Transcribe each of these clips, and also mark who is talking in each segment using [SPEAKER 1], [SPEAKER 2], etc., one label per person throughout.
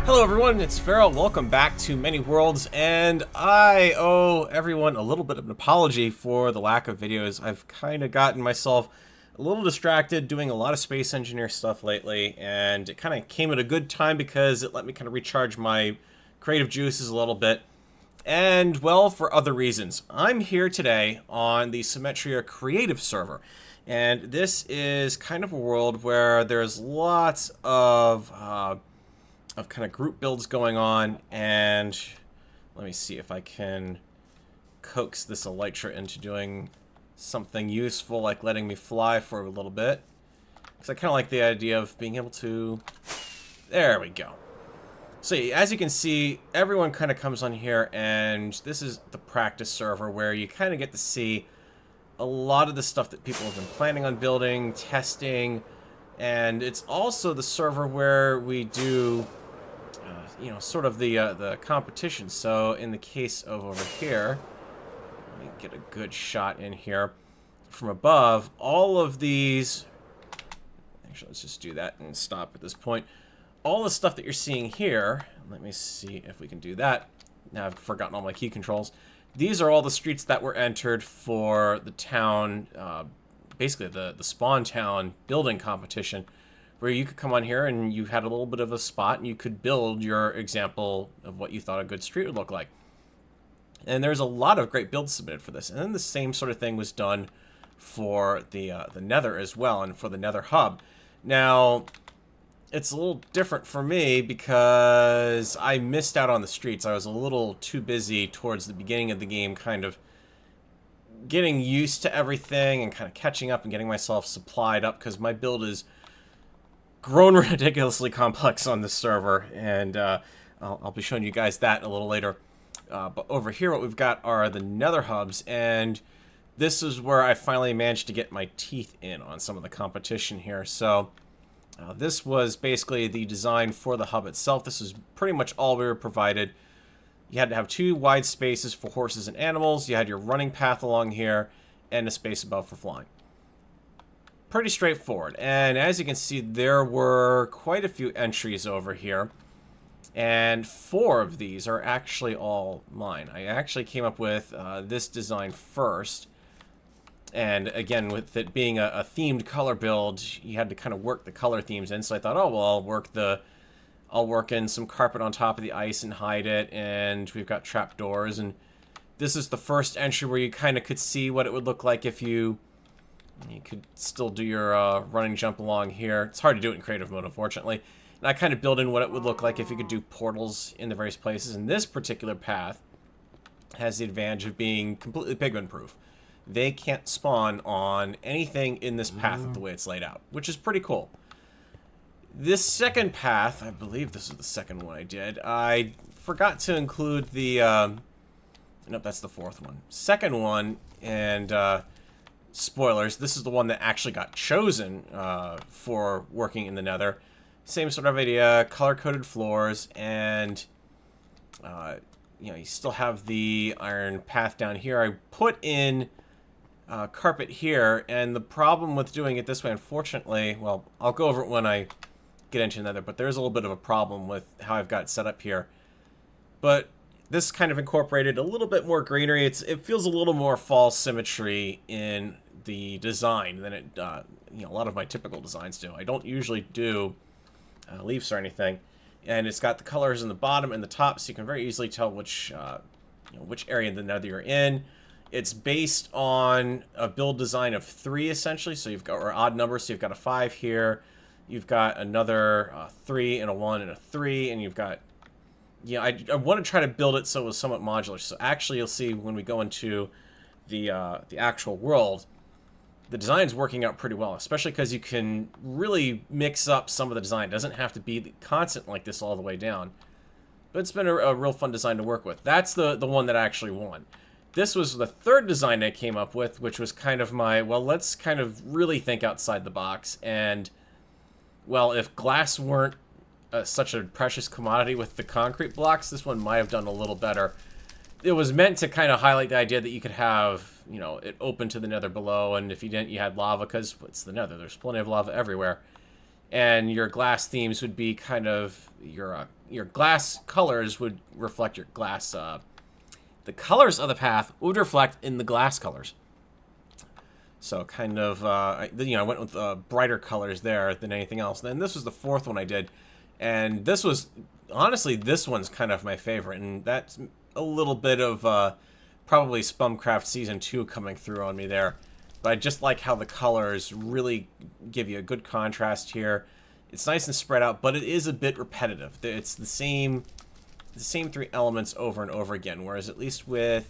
[SPEAKER 1] Hello everyone, it's Farrell. Welcome back to Many Worlds, and I owe everyone a little bit of an apology for the lack of videos. I've kind of gotten myself a little distracted doing a lot of space engineer stuff lately, and it kind of came at a good time because it let me kind of recharge my creative juices a little bit. And, well, for other reasons. I'm here today on the Symmetria creative server, and this is kind of a world where there's lots of kind of group builds going on, and let me see if I can coax this Elytra into doing something useful, like letting me fly for a little bit. Because I kind of like the idea of being able to... There we go. So as you can see, everyone kind of comes on here, and this is the practice server where you kind of get to see a lot of the stuff that people have been planning on building, testing, and it's also the server where we do... you know, sort of the competition. So in the case of over here, let me get a good shot in here from above. All of these, actually, let's just do that and stop at this point. All the stuff that you're seeing here, let me see if we can do that. Now I've forgotten all my key controls. These are all the streets that were entered for the town, basically the spawn town building competition, where you could come on here and you had a little bit of a spot and you could build your example of what you thought a good street would look like. And there's a lot of great builds submitted for this. And then the same sort of thing was done for the Nether as well, and for the Nether hub. Now, it's a little different for me because I missed out on the streets. I was a little too busy towards the beginning of the game, kind of getting used to everything and kind of catching up and getting myself supplied up, because my build is grown ridiculously complex on this server, and I'll be showing you guys that a little later. But over here what we've got are the Nether hubs, and this is where I finally managed to get my teeth in on some of the competition here. So this was basically the design for the hub itself. This is pretty much all we were provided. You had to have 2 wide spaces for horses and animals. You had your running path along here, and a space above for flying. Pretty straightforward, and as you can see, there were quite a few entries over here, and 4 of these are actually all mine. I actually came up with this design first, and again, with it being a themed color build, you had to kind of work the color themes in, so I thought, oh, well, I'll work in some carpet on top of the ice and hide it, and we've got trapdoors, and this is the first entry where you kind of could see what it would look like if you could still do your running jump along here. It's hard to do it in creative mode, unfortunately. And I kind of built in what it would look like if you could do portals in the various places. And this particular path has the advantage of being completely pigment-proof. They can't spawn on anything in this path the way it's laid out, which is pretty cool. This second path, I believe this is the second one I did. I forgot to include the... nope, that's the 4th one. Second one, and... spoilers, this is the one that actually got chosen for working in the Nether. Same sort of idea, color-coded floors, and you know, you still have the iron path down here. I put in carpet here, and the problem with doing it this way, unfortunately, well, I'll go over it when I get into Nether, but there's a little bit of a problem with how I've got it set up here. But this kind of incorporated a little bit more greenery. It feels a little more fall symmetry in the design than it, you know, a lot of my typical designs do. I don't usually do leaves or anything, and it's got the colors in the bottom and the top, so you can very easily tell which, you know, which area in the Nether you're in. It's based on a build design of 3 essentially, so you've got, or odd numbers, so you've got a 5 here, you've got another 3 and a 1 and a 3, and you've got, yeah, I want to try to build it so it was somewhat modular. So actually, you'll see when we go into the actual world, the design's working out pretty well, especially because you can really mix up some of the design. It doesn't have to be constant like this all the way down. But it's been a real fun design to work with. That's the one that actually won. This was the 3rd design I came up with, which was kind of my, well, let's kind of really think outside the box. And, well, if glass weren't such a precious commodity with the concrete blocks, this one might have done a little better. It was meant to kind of highlight the idea that you could have, you know, it open to the Nether below, and if you didn't, you had lava, because it's the Nether. There's plenty of lava everywhere. And your glass themes would be kind of your your glass colors would reflect your glass. The colors of the path would reflect in the glass colors. So kind of, I went with brighter colors there than anything else. Then this was the fourth one I did, and this was, honestly, this one's kind of my favorite, and that's a little bit of probably Zombiecraft Season 2 coming through on me there. But I just like how the colors really give you a good contrast here. It's nice and spread out, but it is a bit repetitive. It's the same three elements over and over again, whereas at least with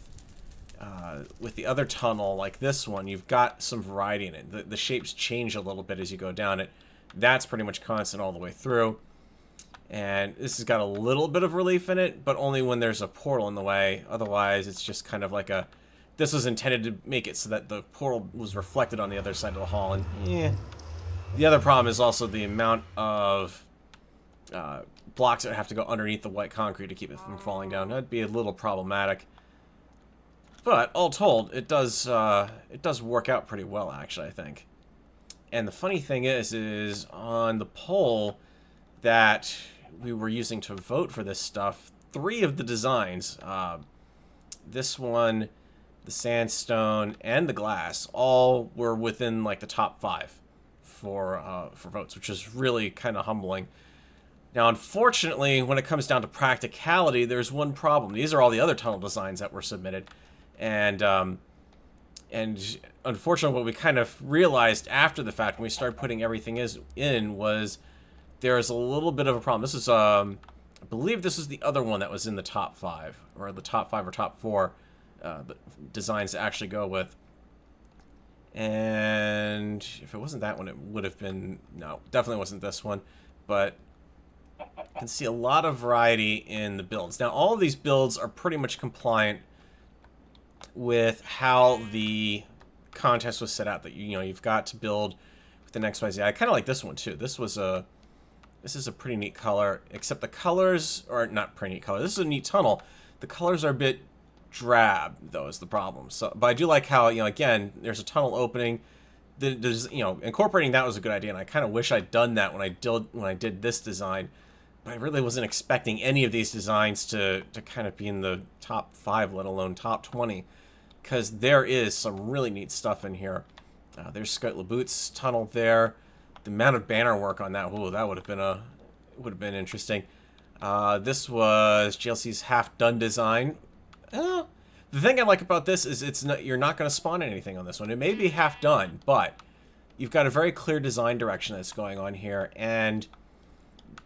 [SPEAKER 1] the other tunnel, like this one, you've got some variety in it. The shapes change a little bit as you go down it. That's pretty much constant all the way through. And this has got a little bit of relief in it, but only when there's a portal in the way. Otherwise, it's just kind of like a... This was intended to make it so that the portal was reflected on the other side of the hall, and The other problem is also the amount of blocks that have to go underneath the white concrete to keep it from falling down. That'd be a little problematic. But all told, it does work out pretty well, actually, I think. And the funny thing is on the poll that we were using to vote for this stuff, 3 of the designs, this one, the sandstone, and the glass, all were within like the top 5 for votes, which is really kind of humbling. Now, unfortunately, when it comes down to practicality, there's one problem. These are all the other tunnel designs that were submitted. And unfortunately, what we kind of realized after the fact when we started putting everything in was there's a little bit of a problem. This is, I believe this is the other one that was in the top 5, or the top 5 or top 4 the designs to actually go with. And if it wasn't that one, it would have been, no, definitely wasn't this one. But you can see a lot of variety in the builds. Now, all of these builds are pretty much compliant with how the contest was set out, that you've got to build with the XYZ. I kind of like this one too. This is a pretty neat color, except the colors are not pretty neat color. This is a neat tunnel. The colors are a bit drab, though, is the problem. So, but I do like how, again, there's a tunnel opening. There's, incorporating that was a good idea, and I kind of wish I'd done that when I did this design. But I really wasn't expecting any of these designs to kind of be in the top 5, let alone top 20, because there is some really neat stuff in here. There's Scott LeBoot's tunnel there. The amount of banner work on that, ooh, that would have been interesting. This was GLC's half-done design. The thing I like about this is you're not going to spawn anything on this one. It may be half-done, but you've got a very clear design direction that's going on here, and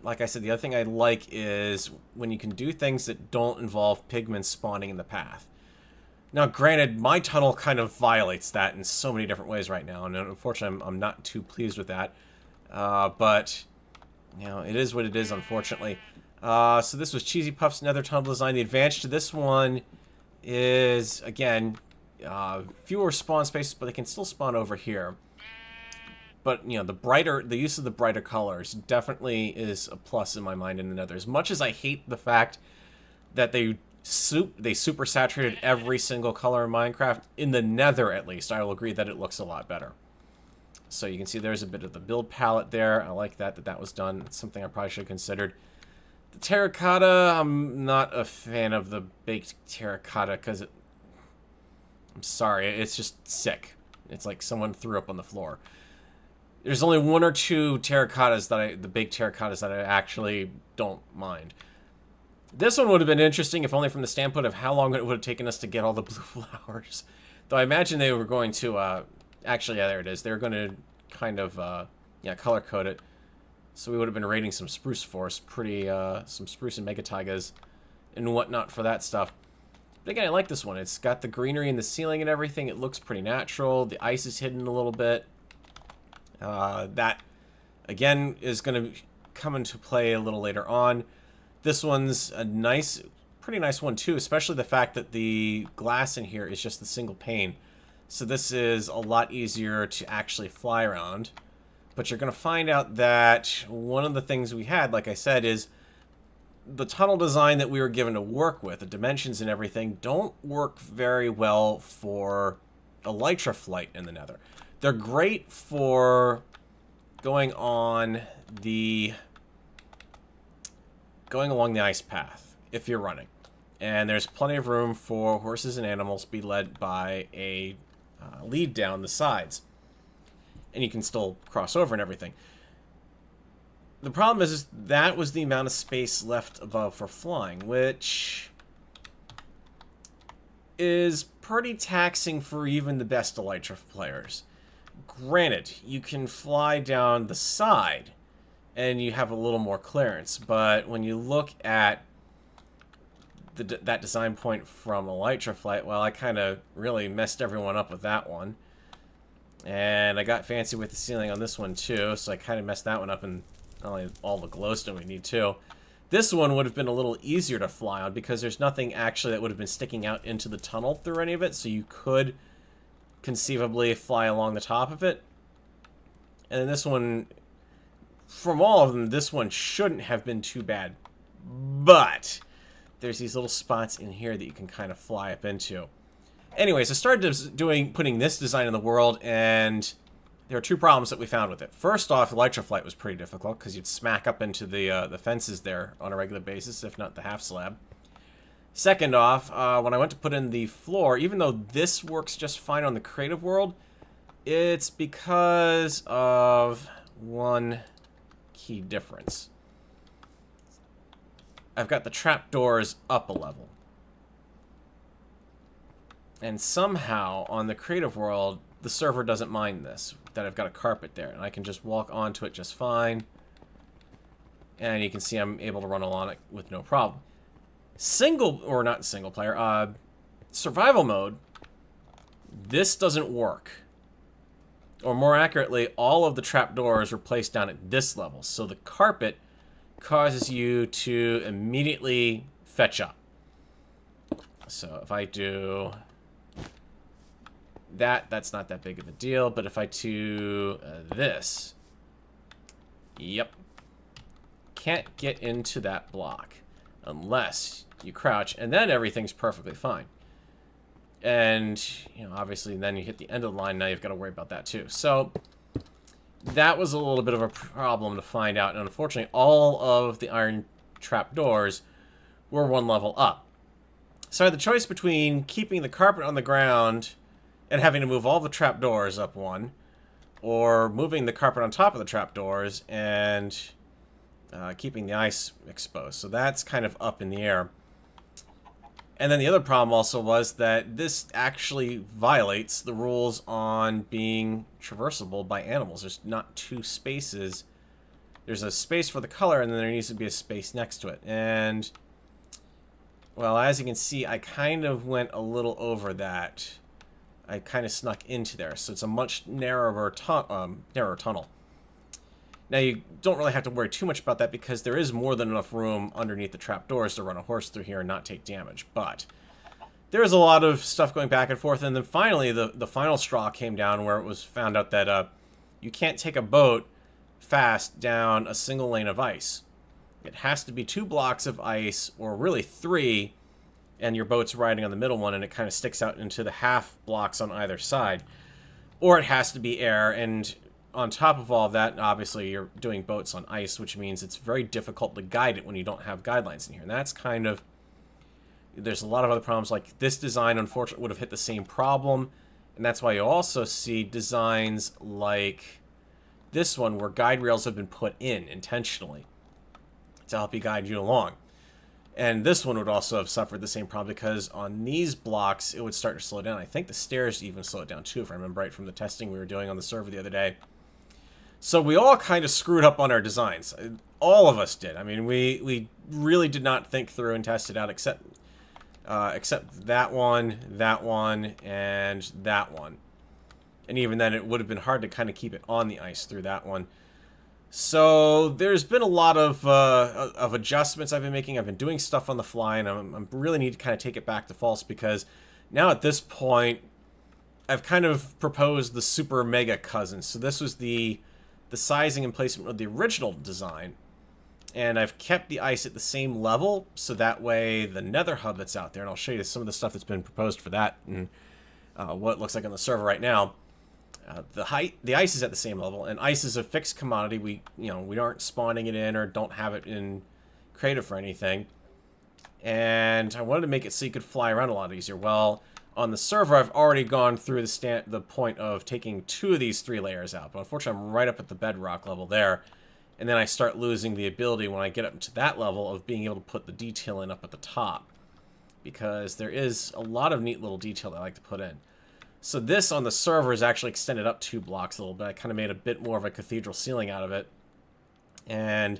[SPEAKER 1] like I said, the other thing I like is when you can do things that don't involve pigments spawning in the path. Now, granted, my tunnel kind of violates that in so many different ways right now, and unfortunately, I'm not too pleased with that. But, it is what it is, unfortunately. So this was Cheesy Puff's Nether tunnel design. The advantage to this one is, again, fewer spawn spaces, but they can still spawn over here. But, the use of the brighter colors definitely is a plus in my mind in the Nether. As much as I hate the fact that they super saturated every single color in Minecraft, in the Nether at least, I will agree that it looks a lot better. So you can see there's a bit of the build palette there. I like that was done. It's something I probably should have considered. The terracotta, I'm not a fan of the baked terracotta because I'm sorry, it's just sick. It's like someone threw up on the floor. There's only 1 or 2 terracottas the baked terracottas that I actually don't mind. This one would have been interesting if only from the standpoint of how long it would have taken us to get all the blue flowers. Though I imagine they were going to, actually, yeah, there it is. They were going to kind of, color code it. So we would have been raiding some spruce forest, some spruce and mega taigas and whatnot for that stuff. But again, I like this one. It's got the greenery in the ceiling and everything. It looks pretty natural. The ice is hidden a little bit. That, again, is going to come into play a little later on. This one's a pretty nice one too, especially the fact that the glass in here is just the single pane. So this is a lot easier to actually fly around. But you're going to find out that one of the things we had, like I said, is the tunnel design that we were given to work with, the dimensions and everything, don't work very well for elytra flight in the Nether. They're great for going on the going along the ice path if you're running. And there's plenty of room for horses and animals to be led by a lead down the sides. And you can still cross over and everything. The problem is that was the amount of space left above for flying, which is pretty taxing for even the best Elytra players. Granted, you can fly down the side and you have a little more clearance, but when you look at that design point from Elytra Flight, well, I kind of really messed everyone up with that one. And I got fancy with the ceiling on this one too, so I kind of messed that one up, and not only all the glowstone we need too. This one would have been a little easier to fly on because there's nothing actually that would have been sticking out into the tunnel through any of it, so you could conceivably fly along the top of it. And then this one, from all of them, this one shouldn't have been too bad. But there's these little spots in here that you can kind of fly up into. Anyways, I started putting this design in the world, and there are two problems that we found with it. First off, Elytra Flight was pretty difficult because you'd smack up into the fences there on a regular basis, if not the half slab. Second off, when I went to put in the floor, even though this works just fine on the creative world, it's because of one key difference. I've got the trapdoors up a level. And somehow, on the creative world, the server doesn't mind this, that I've got a carpet there, and I can just walk onto it just fine. And you can see I'm able to run along it with no problem. Survival mode, this doesn't work. Or more accurately, all of the trapdoors are placed down at this level, so the carpet causes you to immediately fetch up. So if I do that, that's not that big of a deal, but if I do this, yep, can't get into that block unless you crouch, and then everything's perfectly fine. And, you know, obviously then you hit the end of the line, now you've got to worry about that too. So that was a little bit of a problem to find out, and unfortunately all of the iron trapdoors were one level up. So I had the choice between keeping the carpet on the ground and having to move all the trapdoors up one, or moving the carpet on top of the trapdoors and keeping the ice exposed. So that's kind of up in the air. And then the other problem also was that this actually violates the rules on being traversable by animals. There's not two spaces. There's a space for the color, and then there needs to be a space next to it. And, well, as you can see, I kind of went a little over that. I kind of snuck into there, so it's a much narrower tunnel. Now, you don't really have to worry too much about that because there is more than enough room underneath the trapdoors to run a horse through here and not take damage. But there's a lot of stuff going back and forth, and then finally the final straw came down where it was found out that you can't take a boat fast down a single lane of ice. It has to be 2 blocks of ice, or really 3, and your boat's riding on the middle one, and it kind of sticks out into the half blocks on either side. Or it has to be air, and on top of all of that, obviously you're doing boats on ice, which means it's very difficult to guide it when you don't have guidelines in here. And that's kind of... There's a lot of other problems, like this design, unfortunately, would have hit the same problem. And that's why you also see designs like this one, where guide rails have been put in intentionally to help you guide you along. And this one would also have suffered the same problem because on these blocks, it would start to slow down. I think the stairs even slow it down too, if I remember right from the testing we were doing on the server the other day. So we all kind of screwed up on our designs. All of us did. I mean, we really did not think through and test it out, except that one, and that one. And even then, it would have been hard to kind of keep it on the ice through that one. So there's been a lot of adjustments I've been making. I've been doing stuff on the fly, and I really need to kind of take it back to false, because now at this point, I've kind of proposed the super mega cousins. So this was the sizing and placement of the original design, and I've kept the ice at the same level, so that way the Nether hub that's out there, and I'll show you some of the stuff that's been proposed for that and what it looks like on the server right now. The ice is at the same level, and ice is a fixed commodity. We aren't spawning it in or don't have it in creative for anything. And I wanted to make it so you could fly around a lot easier. Well, on the server, I've already gone through the point of taking 2 of these 3 layers out. But unfortunately, I'm right up at the bedrock level there. And then I start losing the ability when I get up to that level of being able to put the detail in up at the top. Because there is a lot of neat little detail that I like to put in. So this on the server is actually extended up 2 blocks a little bit. I kind of made a bit more of a cathedral ceiling out of it. And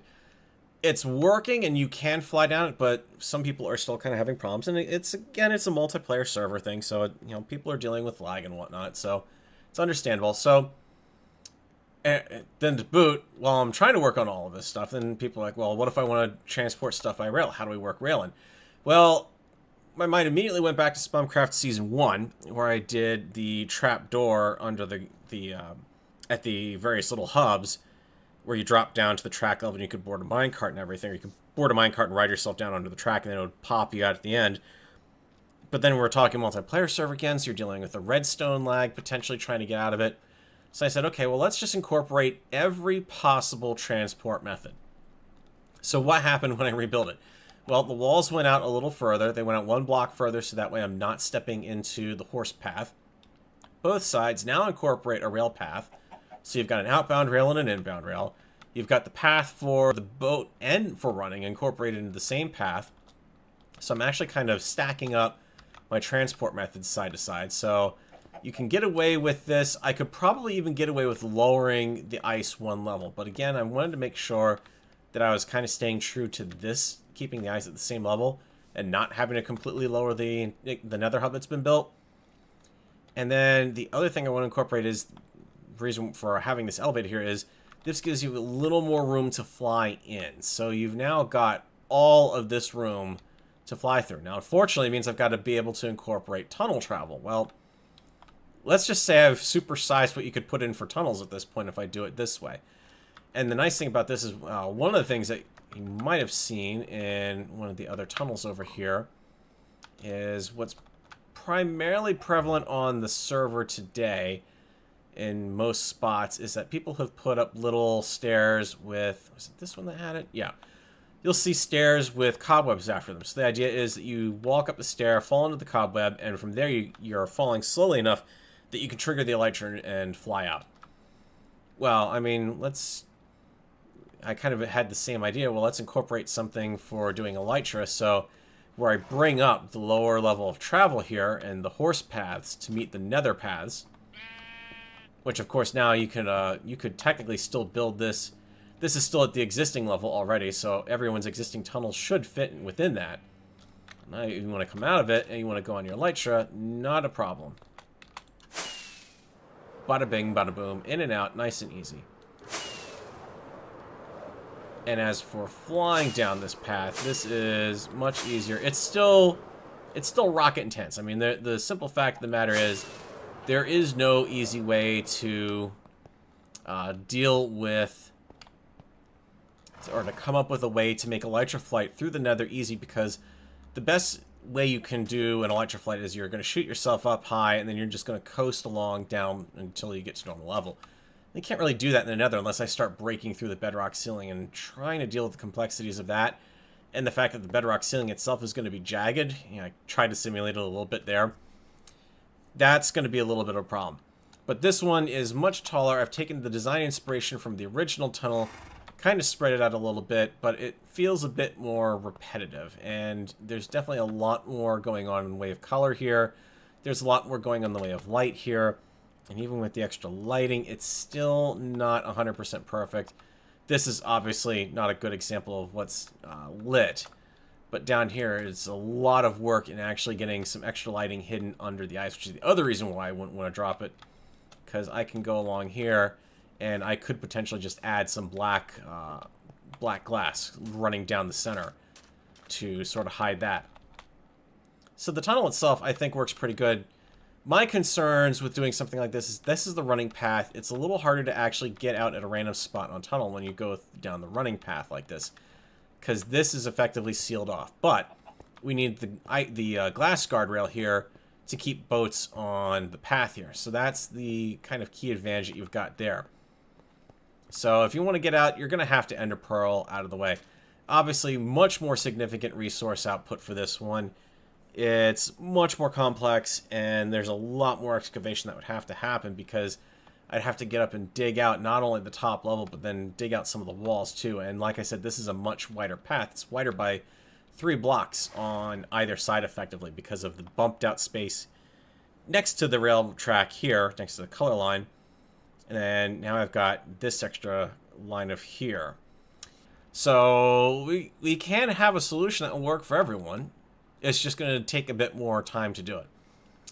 [SPEAKER 1] it's working and you can fly down it, but some people are still kind of having problems. And it's, again, it's a multiplayer server thing, so, you know, people are dealing with lag and whatnot, so it's understandable. So then to boot, while I'm trying to work on all of this stuff, then people are like, well, what if I want to transport stuff by rail? How do we work railing? Well, my mind immediately went back to Zombiecraft Season 1, where I did the trap door under at the various little hubs, where you drop down to the track level and you could board a minecart and everything. Or you could board a minecart and ride yourself down onto the track, and then it would pop you out at the end. But then we're talking multiplayer server again, so you're dealing with a redstone lag, potentially trying to get out of it. So I said, okay, well, let's just incorporate every possible transport method. So what happened when I rebuilt it? Well, the walls went out a little further. They went out 1 block further, so that way I'm not stepping into the horse path. Both sides now incorporate a rail path. So you've got an outbound rail and an inbound rail. You've got the path for the boat and for running incorporated into the same path. So I'm actually kind of stacking up my transport methods side to side. So you can get away with this. I could probably even get away with lowering the ice 1 level. But again, I wanted to make sure that I was kind of staying true to this, keeping the ice at the same level and not having to completely lower the nether hub that's been built. And then the other thing I want to incorporate is, the reason for having this elevator here is this gives you a little more room to fly in. So you've now got all of this room to fly through. Now, unfortunately, it means I've got to be able to incorporate tunnel travel. Well, let's just say I've supersized what you could put in for tunnels at this point if I do it this way. And the nice thing about this is one of the things that you might have seen in one of the other tunnels over here is what's primarily prevalent on the server today in most spots is that people have put up little stairs with, was it this one that had it? Yeah. You'll see stairs with cobwebs after them. So the idea is that you walk up the stair, fall into the cobweb, and from there you're falling slowly enough that you can trigger the elytra and fly out. Well, I mean, I kind of had the same idea. Well, let's incorporate something for doing elytra. So where I bring up the lower level of travel here and the horse paths to meet the nether paths, which of course now you could technically still build this. This is still at the existing level already, so everyone's existing tunnels should fit within that. Now you want to come out of it and you want to go on your elytra, not a problem. Bada bing, bada boom, in and out, nice and easy. And as for flying down this path, this is much easier. It's still rocket intense. I mean, the simple fact of the matter is, there is no easy way to deal with, or to come up with a way to make elytra flight through the nether easy, because the best way you can do an elytra flight is you're going to shoot yourself up high, and then you're just going to coast along down until you get to normal level. You can't really do that in the nether unless I start breaking through the bedrock ceiling and trying to deal with the complexities of that, and the fact that the bedrock ceiling itself is going to be jagged. You know, I tried to simulate it a little bit there. That's going to be a little bit of a problem. But this one is much taller. I've taken the design inspiration from the original tunnel, kind of spread it out a little bit, but it feels a bit more repetitive. And there's definitely a lot more going on in the way of color here. There's a lot more going on in the way of light here. And even with the extra lighting, it's still not 100% perfect. This is obviously not a good example of what's lit. But down here, it's a lot of work in actually getting some extra lighting hidden under the ice, which is the other reason why I wouldn't want to drop it. Because I can go along here, and I could potentially just add some black glass running down the center to sort of hide that. So the tunnel itself, I think, works pretty good. My concerns with doing something like this is the running path. It's a little harder to actually get out at a random spot on tunnel when you go down the running path like this, because this is effectively sealed off. But we need the glass guardrail here to keep boats on the path here. So that's the kind of key advantage that you've got there. So if you want to get out, you're going to have to ender pearl out of the way. Obviously, much more significant resource output for this one. It's much more complex, and there's a lot more excavation that would have to happen because I'd have to get up and dig out not only the top level, but then dig out some of the walls too. And like I said, this is a much wider path. It's wider by 3 blocks on either side effectively because of the bumped out space next to the rail track here, next to the color line. And then now I've got this extra line of here. So we can have a solution that will work for everyone. It's just going to take a bit more time to do it.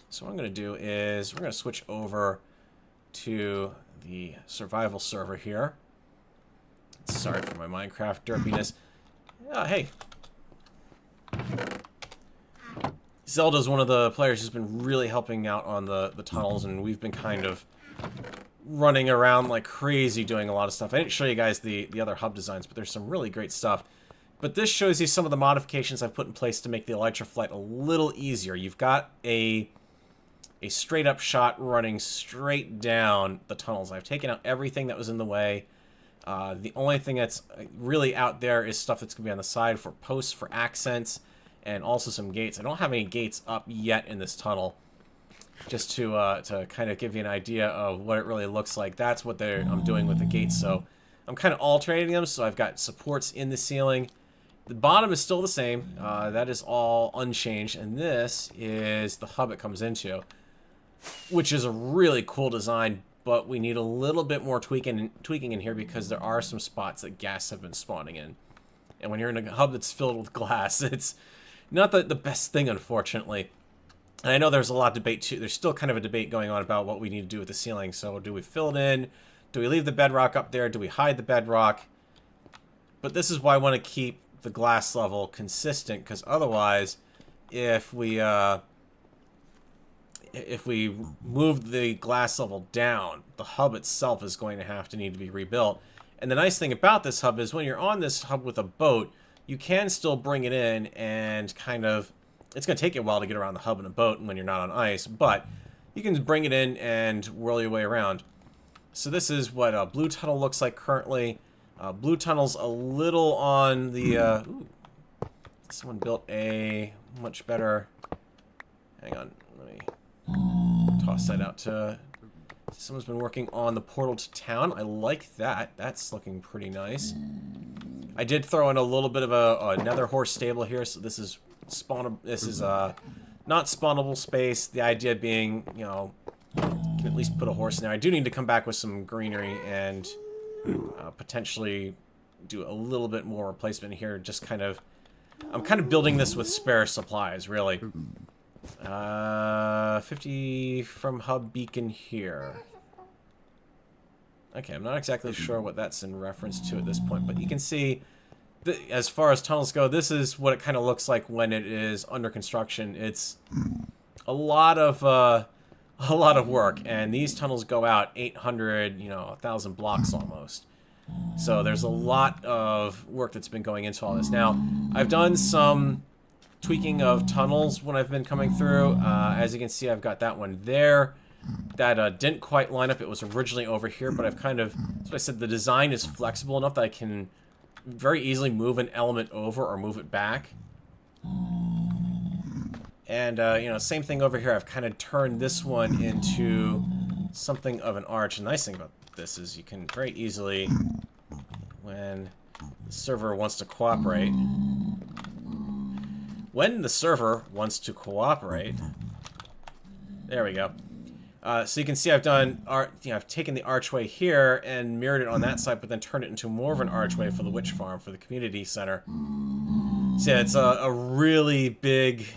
[SPEAKER 1] So what I'm going to do is we're going to switch over to the survival server here. Sorry for my Minecraft derpiness. Hey. Zelda's one of the players who's been really helping out on the tunnels, and we've been kind of running around like crazy doing a lot of stuff. I didn't show you guys the other hub designs, but there's some really great stuff. But this shows you some of the modifications I've put in place to make the elytra flight a little easier. You've got a straight up shot running straight down the tunnels. I've taken out everything that was in the way. The only thing that's really out there is stuff that's going to be on the side for posts, for accents, and also some gates. I don't have any gates up yet in this tunnel. Just to kind of give you an idea of what it really looks like. That's what I'm doing with the gates. So I'm kind of alternating them. So I've got supports in the ceiling. The bottom is still the same. That is all unchanged. And this is the hub it comes into, which is a really cool design. But we need a little bit more tweaking in here because there are some spots that gas have been spawning in. And when you're in a hub that's filled with glass, it's not the best thing, unfortunately. And I know there's a lot of debate too. There's still kind of a debate going on about what we need to do with the ceiling. So do we fill it in? Do we leave the bedrock up there? Do we hide the bedrock? But this is why I want to keep the glass level consistent, because otherwise, if we move the glass level down, the hub itself is going to need to be rebuilt. And the nice thing about this hub is when you're on this hub with a boat, you can still bring it in and kind of... It's going to take you a while to get around the hub in a boat when you're not on ice, but you can bring it in and whirl your way around. So this is what a blue tunnel looks like currently. Blue tunnel's a little on the... ooh, someone built a much better... Hang on, let me toss that out to... Someone's been working on the portal to town. I like that. That's looking pretty nice. I did throw in a little bit of a nether horse stable here, so this is... This is not spawnable space. The idea being, you know, you can at least put a horse in there. I do need to come back with some greenery and potentially do a little bit more replacement here. Just kind of, I'm kind of building this with spare supplies, really. 50 from hub beacon here. Okay, I'm not exactly sure what that's in reference to at this point, but you can see. As far as tunnels go, this is what it kind of looks like when it is under construction. It's a lot of work, and these tunnels go out 800, 1,000 blocks almost. So there's a lot of work that's been going into all this. Now, I've done some tweaking of tunnels when I've been coming through. As you can see, I've got that one there. That didn't quite line up. It was originally over here, but I've kind of, that's what I said, the design is flexible enough that I can very easily move an element over or move it back. And, same thing over here. I've kind of turned this one into something of an arch. The nice thing about this is you can very easily, when the server wants to cooperate, there we go. So you can see I've done I've taken the archway here and mirrored it on that side, but then turned it into more of an archway for the witch farm, for the community center. So yeah, it's a really big,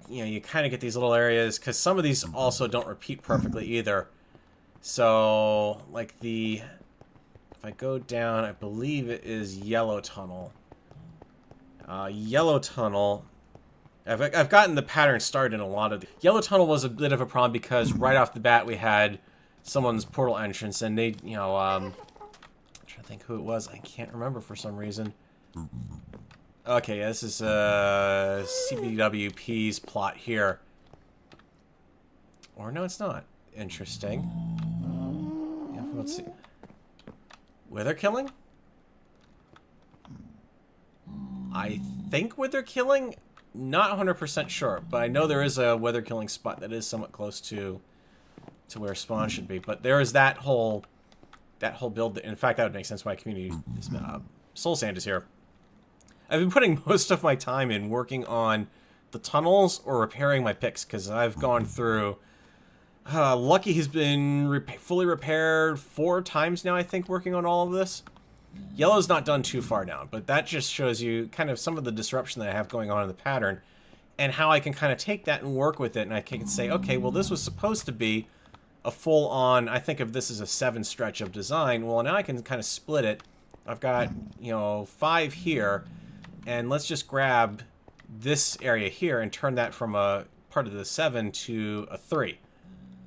[SPEAKER 1] you kind of get these little areas, because some of these also don't repeat perfectly either. So, like if I go down, I believe it is Yellow Tunnel. Yellow Tunnel... I've gotten the pattern started in a lot of... Yellow Tunnel was a bit of a problem because right off the bat we had someone's portal entrance, and they, I'm trying to think who it was. I can't remember for some reason. Okay, yeah, this is CBWP's plot here. Or no, it's not. Interesting. Yeah, let's see. Wither killing? I think wither killing, not 100% sure, but I know there is a wither killing spot that is somewhat close to where spawn should be. But there is that whole build. In fact, that would make sense why community soul sand is here. I've been putting most of my time in working on the tunnels or repairing my picks, because I've gone through. Lucky has been fully repaired 4 times now, I think, working on all of this. Yellow's not done too far down, but that just shows you kind of some of the disruption that I have going on in the pattern, and how I can kind of take that and work with it, and I can say, okay, well, this was supposed to be a full-on, I think of this as a 7 stretch of design. Well, now I can kind of split it. I've got, you know, 5 here, and let's just grab this area here and turn that from a part of the 7 to a 3.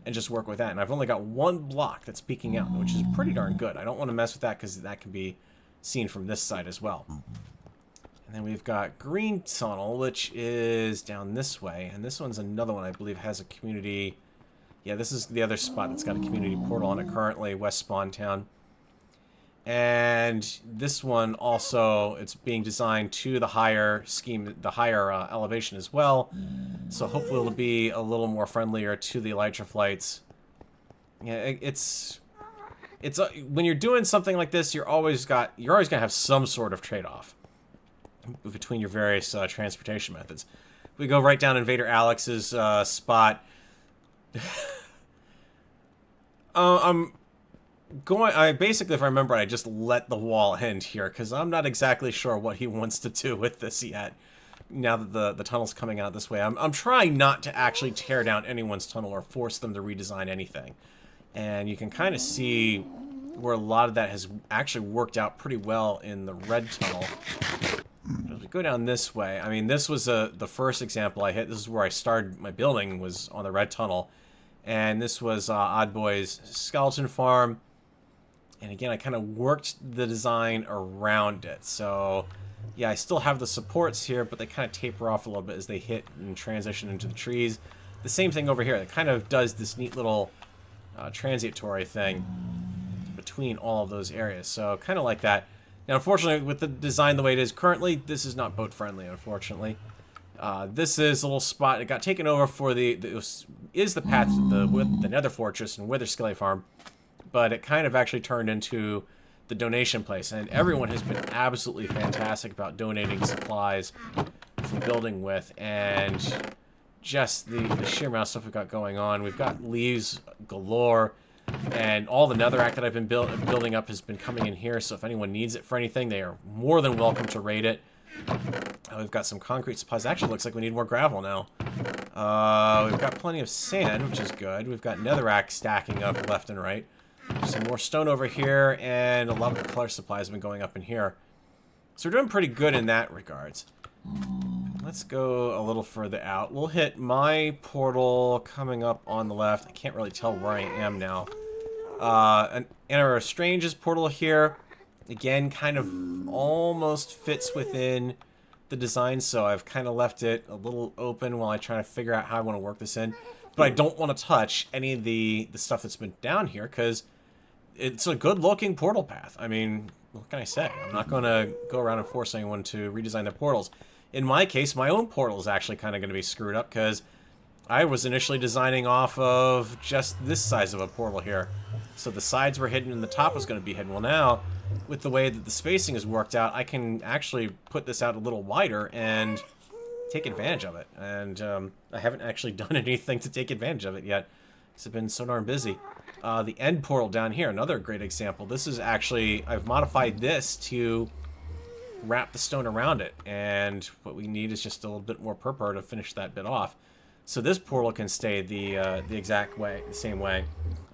[SPEAKER 1] And just work with that. And I've only got 1 block that's peeking out, which is pretty darn good. I don't want to mess with that because that can be seen from this side as well. And then we've got green tunnel, which is down this way. And this one's another one I believe has a community. Yeah, this is the other spot that's got a community portal on it currently, West Spawn Town. And this one also, it's being designed to the higher scheme, the higher elevation as well. So hopefully it'll be a little more friendlier to the elytra flights. Yeah, it's when you're doing something like this, you're always gonna have some sort of trade-off between your various transportation methods. We go right down Invader Alex's spot. I basically, if I remember, I just let the wall end here, because I'm not exactly sure what he wants to do with this yet. Now that the tunnel's coming out this way, I'm trying not to actually tear down anyone's tunnel or force them to redesign anything. And you can kind of see where a lot of that has actually worked out pretty well in the red tunnel. As we go down this way, I mean, this was the first example I hit. This is where I started my building, was on the red tunnel. And this was Odd Boy's skeleton farm. And again, I kind of worked the design around it. So, yeah, I still have the supports here, but they kind of taper off a little bit as they hit and transition into the trees. The same thing over here. It kind of does this neat little transitory thing between all of those areas. So, kind of like that. Now, unfortunately, with the design the way it is currently, this is not boat friendly, unfortunately. This is a little spot. It got taken over for the path to the Nether Fortress and Wither Skelly Farm. But it kind of actually turned into the donation place. And everyone has been absolutely fantastic about donating supplies for building with. And just the sheer amount of stuff we've got going on. We've got leaves galore. And all the netherrack that I've been building up has been coming in here. So if anyone needs it for anything, they are more than welcome to raid it. We've got some concrete supplies. Actually, looks like we need more gravel now. We've got plenty of sand, which is good. We've got netherrack stacking up left and right. Some more stone over here, and a lot of the color supplies have been going up in here. So we're doing pretty good in that regards. Let's go a little further out. We'll hit my portal coming up on the left. I can't really tell where I am now. An Anna Strange's portal here. Again, kind of almost fits within the design, so I've kind of left it a little open while I try to figure out how I want to work this in. But I don't want to touch any of the stuff that's been down here, because it's a good-looking portal path. I mean, what can I say? I'm not going to go around and force anyone to redesign their portals. In my case, my own portal is actually kind of going to be screwed up, because I was initially designing off of just this size of a portal here. So the sides were hidden and the top was going to be hidden. Well, now, with the way that the spacing is worked out, I can actually put this out a little wider and take advantage of it. And I haven't actually done anything to take advantage of it yet, because I've been so darn busy. The end portal down here, another great example. This is actually, I've modified this to wrap the stone around it, and what we need is just a little bit more purpur to finish that bit off. So this portal can stay the exact way, the same way.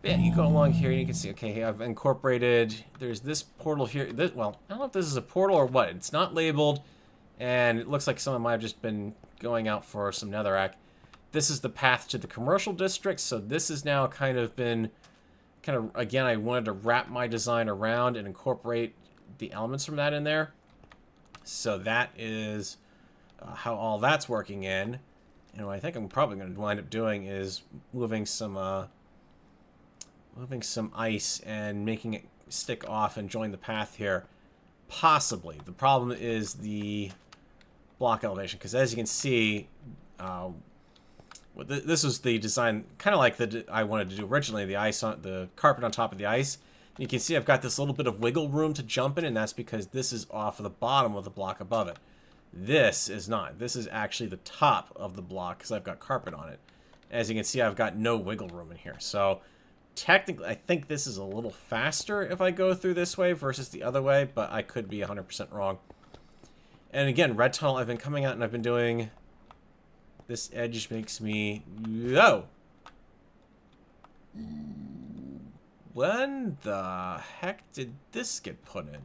[SPEAKER 1] Yeah, you go along here and you can see, okay, I've incorporated, there's this portal here. Well, I don't know if this is a portal or what. It's not labeled, and it looks like someone might have just been going out for some netherrack. This is the path to the commercial district, so this has now kind of been, again, I wanted to wrap my design around and incorporate the elements from that in there. So that is how all that's working in. And what I think I'm probably going to wind up doing is moving some ice and making it stick off and join the path here. Possibly. The problem is the block elevation, because as you can see, this was the design, kind of like I wanted to do originally, the carpet on top of the ice. And you can see I've got this little bit of wiggle room to jump in, and that's because this is off of the bottom of the block above it. This is not. This is actually the top of the block because I've got carpet on it. As you can see, I've got no wiggle room in here. So technically, I think this is a little faster if I go through this way versus the other way, but I could be 100% wrong. And again, red tunnel, I've been coming out and I've been doing... This edge makes me... Whoa! When the heck did this get put in?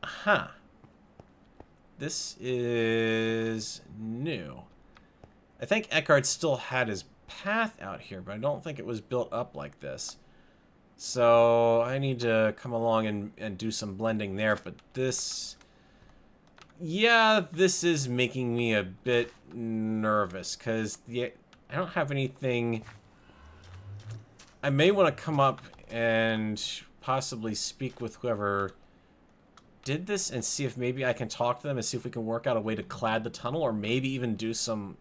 [SPEAKER 1] Huh. This is new. I think Eckhart still had his path out here, but I don't think it was built up like this. So I need to come along and do some blending there, but this... Yeah, this is making me a bit nervous, because I don't have anything... I may want to come up and possibly speak with whoever did this and see if maybe I can talk to them and see if we can work out a way to clad the tunnel, or maybe even do some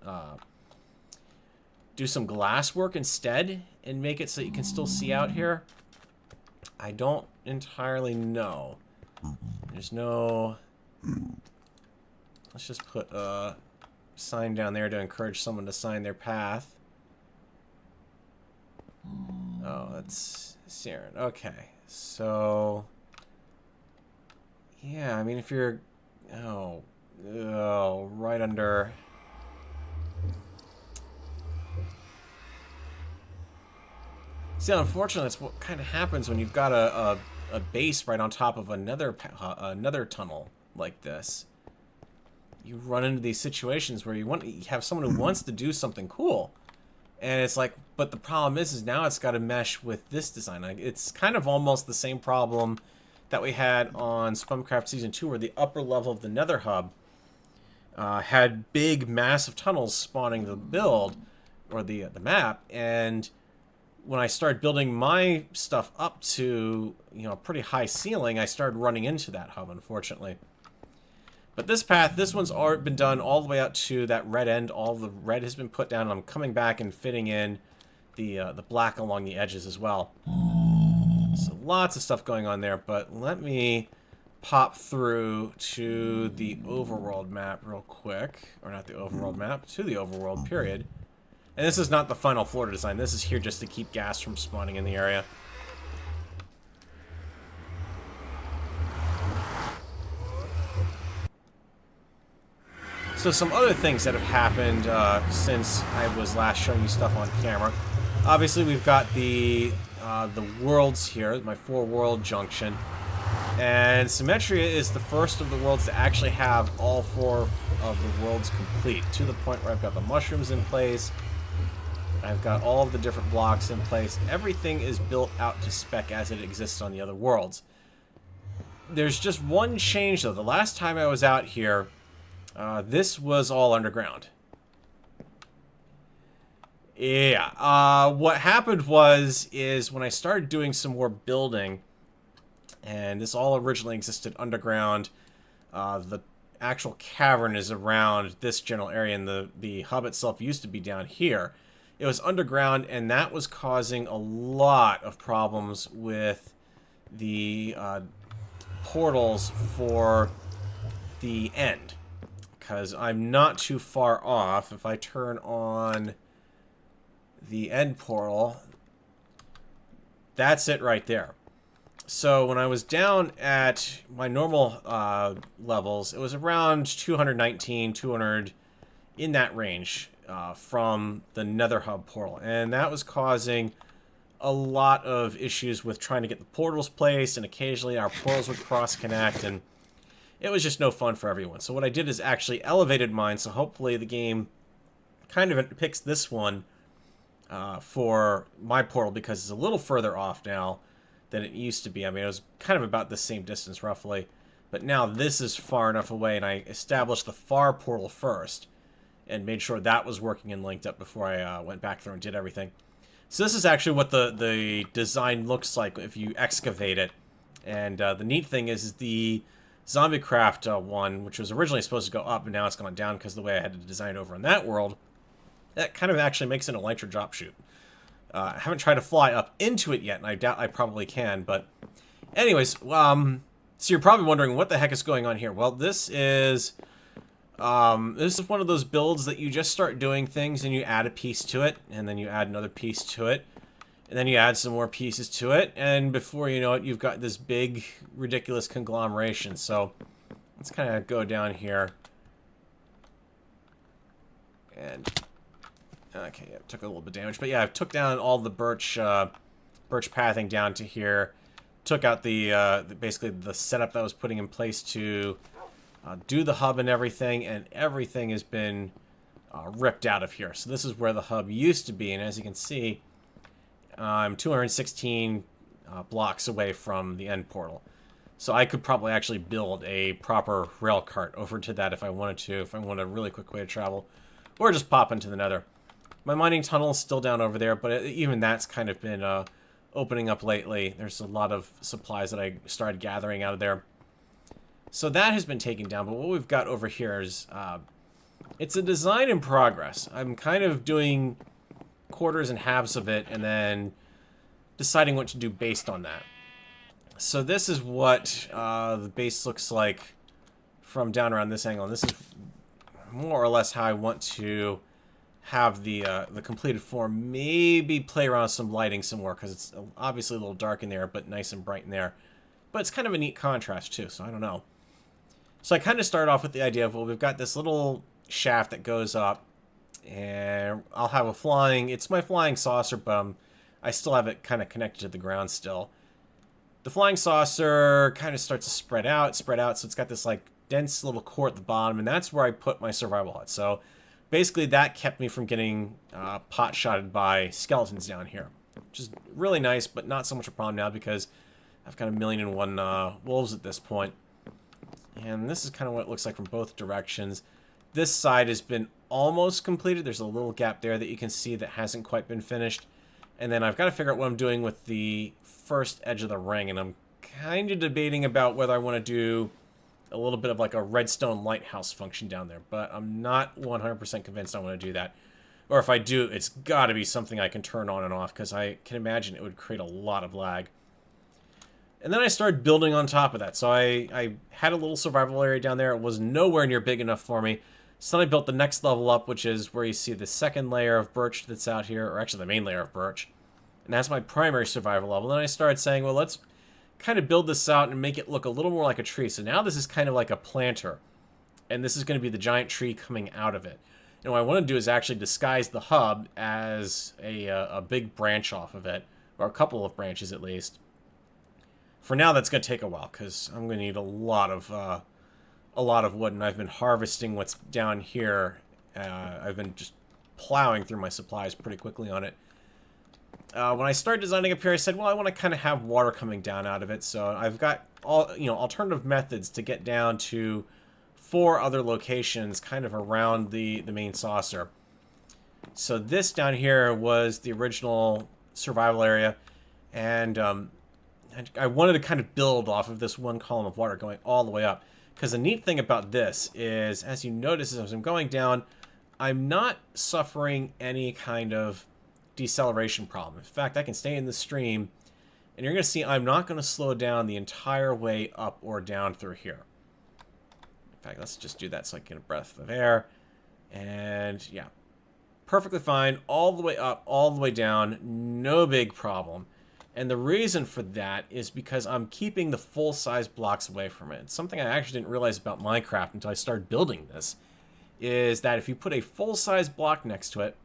[SPEAKER 1] glass work instead and make it so you can still see out here. I don't entirely know. There's no... Let's just put a sign down there to encourage someone to sign their path. Oh, that's Siren. Okay, so... Yeah, I mean, if you're... Oh, right under... See, unfortunately, that's what kind of happens when you've got a base right on top of another tunnel like this. You run into these situations where you have someone who wants to do something cool, and it's like, but the problem is now it's got to mesh with this design. Like, it's kind of almost the same problem that we had on Zombiecraft Season 2, where the upper level of the Nether hub had big, massive tunnels spawning the build, or the map, and when I started building my stuff up to, a pretty high ceiling, I started running into that hub, unfortunately. But this path, this one's already been done all the way out to that red end. All the red has been put down, and I'm coming back and fitting in the black along the edges as well. So lots of stuff going on there, but let me pop through to the overworld map real quick. Or not the overworld map, to the overworld, period. And this is not the final floor design. This is here just to keep gas from spawning in the area. So some other things that have happened since I was last showing you stuff on camera. Obviously, we've got the worlds here, my 4-world junction. And Symmetria is the first of the worlds to actually have all 4 of the worlds complete, to the point where I've got the mushrooms in place. I've got all of the different blocks in place. Everything is built out to spec as it exists on the other worlds. There's just one change, though. The last time I was out here, this was all underground. Yeah. What happened is when I started doing some more building, and this all originally existed underground, the actual cavern is around this general area, and the hub itself used to be down here. It was underground, and that was causing a lot of problems with the portals for the end. Because I'm not too far off. If I turn on the end portal, that's it right there. So when I was down at my normal levels, it was around 219, 200, in that range. From the Nether hub portal, and that was causing a lot of issues with trying to get the portals placed, and occasionally our portals would cross-connect, and it was just no fun for everyone. So what I did is actually elevated mine, so hopefully the game kind of picks this one for my portal, because it's a little further off now than it used to be. I mean, it was kind of about the same distance, roughly, but now this is far enough away, and I established the far portal first, and made sure that was working and linked up before I went back through and did everything. So this is actually what the design looks like if you excavate it. And the neat thing is the Zombiecraft one, which was originally supposed to go up, and now it's gone down because of the way I had to design it over in that world. That kind of actually makes it a elytra drop chute. I haven't tried to fly up into it yet, and I doubt I probably can. But anyways, so you're probably wondering what the heck is going on here. Well, this is one of those builds that you just start doing things and you add a piece to it, and then you add another piece to it, and then you add some more pieces to it, and before you know it, you've got this big, ridiculous conglomeration. So let's kind of go down here. And okay, yeah, took a little bit of damage, but yeah, I took down all the birch pathing down to here. Took out basically the setup that I was putting in place to do the hub and everything has been ripped out of here. So this is where the hub used to be, and as you can see, I'm 216 blocks away from the end portal. So I could probably actually build a proper rail cart over to that if I wanted to, if I want a really quick way to travel, or just pop into the Nether. My mining tunnel is still down over there, but even that's kind of been opening up lately. There's a lot of supplies that I started gathering out of there. So that has been taken down, but what we've got over here is, it's a design in progress. I'm kind of doing quarters and halves of it, and then deciding what to do based on that. So this is what the base looks like from down around this angle, and this is more or less how I want to have the completed form. Maybe play around with some lighting some more, because it's obviously a little dark in there, but nice and bright in there. But it's kind of a neat contrast too, so I don't know. So I kind of start off with the idea of, well, we've got this little shaft that goes up, and I'll have it's my flying saucer, but I still have it kind of connected to the ground still. The flying saucer kind of starts to spread out, so it's got this like dense little core at the bottom, and that's where I put my survival hut. So basically that kept me from getting pot-shotted by skeletons down here, which is really nice, but not so much a problem now because I've got 1,000,001 wolves at this point. And this is kind of what it looks like from both directions. This side has been almost completed. There's a little gap there that you can see that hasn't quite been finished. And then I've got to figure out what I'm doing with the first edge of the ring, and I'm kind of debating about whether I want to do a little bit of like a redstone lighthouse function down there, but I'm not 100% convinced I want to do that. Or if I do, it's got to be something I can turn on and off, because I can imagine it would create a lot of lag. And then I started building on top of that. So I had a little survival area down there. It was nowhere near big enough for me. So then I built the next level up, which is where you see the second layer of birch that's out here, or actually the main layer of birch. And that's my primary survival level. Then I started saying, well, let's kind of build this out and make it look a little more like a tree. So now this is kind of like a planter. And this is going to be the giant tree coming out of it. And what I want to do is actually disguise the hub as a big branch off of it, or a couple of branches at least. For now, that's going to take a while, because I'm going to need a lot of wood, and I've been harvesting what's down here. I've been just plowing through my supplies pretty quickly on it. When I started designing up here, I said, well, I want to kind of have water coming down out of it, so I've got alternative methods to get down to 4 other locations kind of around the main saucer. So this down here was the original survival area, and I wanted to kind of build off of this one column of water going all the way up. Because the neat thing about this is, as you notice as I'm going down, I'm not suffering any kind of deceleration problem. In fact, I can stay in the stream, and you're going to see I'm not going to slow down the entire way up or down through here. In fact, let's just do that so I can get a breath of air. And yeah, perfectly fine. All the way up, all the way down, no big problem. And the reason for that is because I'm keeping the full-size blocks away from it. It's something I actually didn't realize about Minecraft until I started building this, is that if you put a full-size block next to it,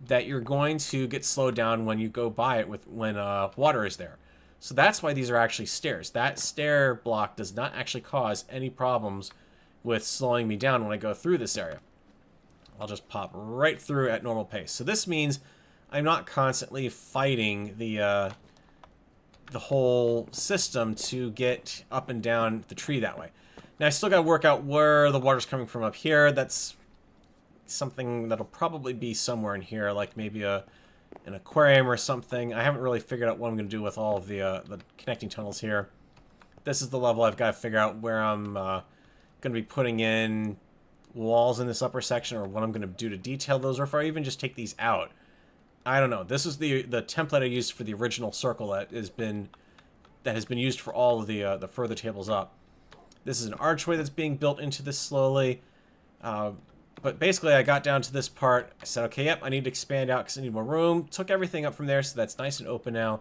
[SPEAKER 1] that you're going to get slowed down when you go by it when water is there. So that's why these are actually stairs. That stair block does not actually cause any problems with slowing me down when I go through this area. I'll just pop right through at normal pace. So this means I'm not constantly fighting the whole system to get up and down the tree that way. Now, I still got to work out where the water's coming from up here. That's something that'll probably be somewhere in here, like maybe a an aquarium or something. I haven't really figured out what I'm going to do with all of the connecting tunnels here. This is the level I've got to figure out where I'm going to be putting in walls in this upper section, or what I'm going to do to detail those, or if I even just take these out. I don't know. This is the template I used for the original circle that has been used for all of the further tables up. This is an archway that's being built into this slowly. But basically, I got down to this part. I said, okay, yep, I need to expand out because I need more room. Took everything up from there, so that's nice and open now.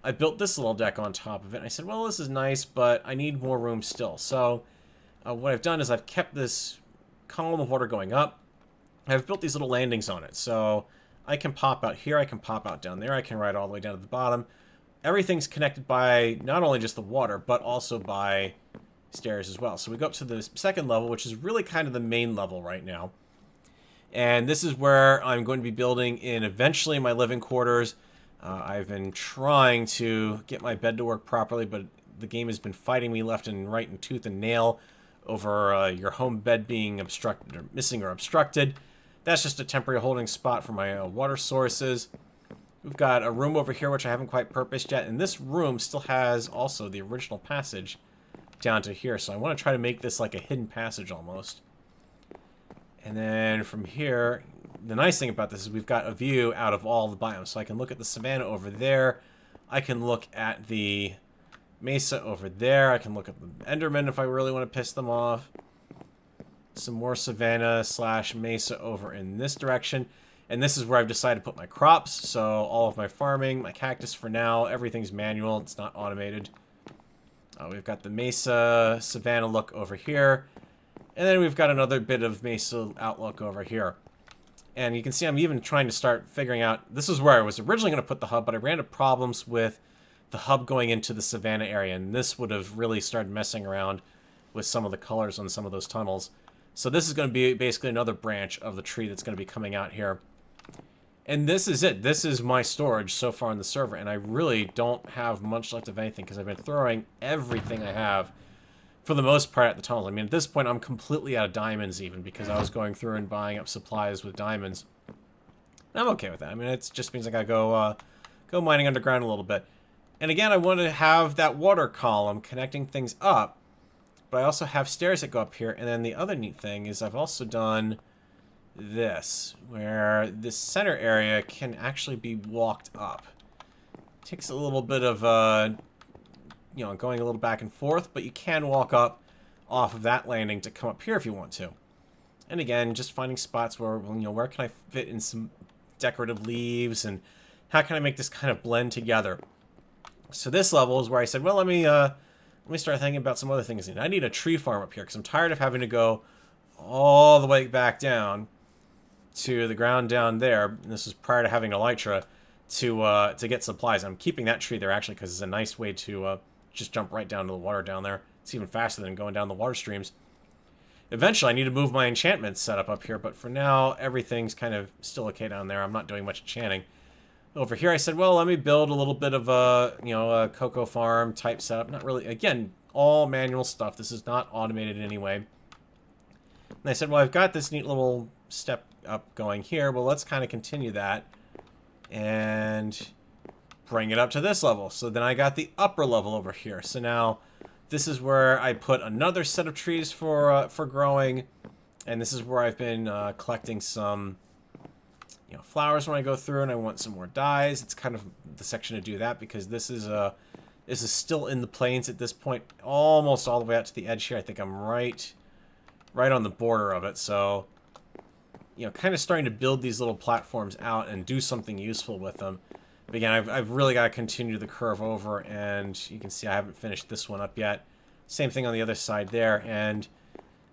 [SPEAKER 1] I built this little deck on top of it. And I said, well, this is nice, but I need more room still. So what I've done is I've kept this column of water going up. I've built these little landings on it. So I can pop out here. I can pop out down there. I can ride all the way down to the bottom. Everything's connected by not only just the water, but also by stairs as well. So we go up to the second level, which is really kind of the main level right now. And this is where I'm going to be building in eventually my living quarters. I've been trying to get my bed to work properly, but the game has been fighting me left and right in tooth and nail over your home bed being obstructed or missing or obstructed. That's just a temporary holding spot for my water sources. We've got a room over here which I haven't quite purposed yet, and this room still has also the original passage down to here, so I want to try to make this like a hidden passage almost. And then from here, the nice thing about this is we've got a view out of all the biomes, so I can look at the savanna over there, I can look at the mesa over there, I can look at the endermen if I really want to piss them off. Some more savanna slash mesa over in this direction. And this is where I've decided to put my crops, so all of my farming, my cactus for now, everything's manual, it's not automated. We've got the mesa savanna look over here, and then we've got another bit of mesa outlook over here. And you can see I'm even trying to start figuring out, this is where I was originally going to put the hub, but I ran into problems with the hub going into the savanna area, and this would have really started messing around with some of the colors on some of those tunnels. So this is going to be basically another branch of the tree that's going to be coming out here. And this is it. This is my storage so far on the server, and I really don't have much left of anything because I've been throwing everything I have for the most part at the tunnels. I mean, at this point, I'm completely out of diamonds even because I was going through and buying up supplies with diamonds. And I'm okay with that. I mean, it just means I gotta go mining underground a little bit. And again, I want to have that water column connecting things up, but I also have stairs that go up here. And then the other neat thing is I've also done this, where this center area can actually be walked up. It takes a little bit of, you know, going a little back and forth, but you can walk up off of that landing to come up here if you want to. And again, just finding spots where, well, you know, where can I fit in some decorative leaves, and how can I make this kind of blend together? So this level is where I said, well, let me start thinking about some other things. I need a tree farm up here because I'm tired of having to go all the way back down to the ground down there. And this is prior to having elytra to get supplies. I'm keeping that tree there actually because it's a nice way to just jump right down to the water down there. It's even faster than going down the water streams. Eventually, I need to move my enchantment setup up here, but for now, everything's kind of still okay down there. I'm not doing much enchanting. Over here, I said, well, let me build a little bit of a, you know, a cocoa farm type setup. Not really, again, all manual stuff. This is not automated in any way. And I said, well, I've got this neat little step up going here. Well, let's kind of continue that and bring it up to this level. So then I got the upper level over here. So now this is where I put another set of trees for growing, and this is where I've been collecting some, you know, flowers when I go through, and I want some more dyes. It's kind of the section to do that because this is still in the plains at this point, almost all the way out to the edge here. I think I'm right on the border of it. So, you know, kind of starting to build these little platforms out and do something useful with them. But again, I've really got to continue the curve over, and you can see I haven't finished this one up yet. Same thing on the other side there, and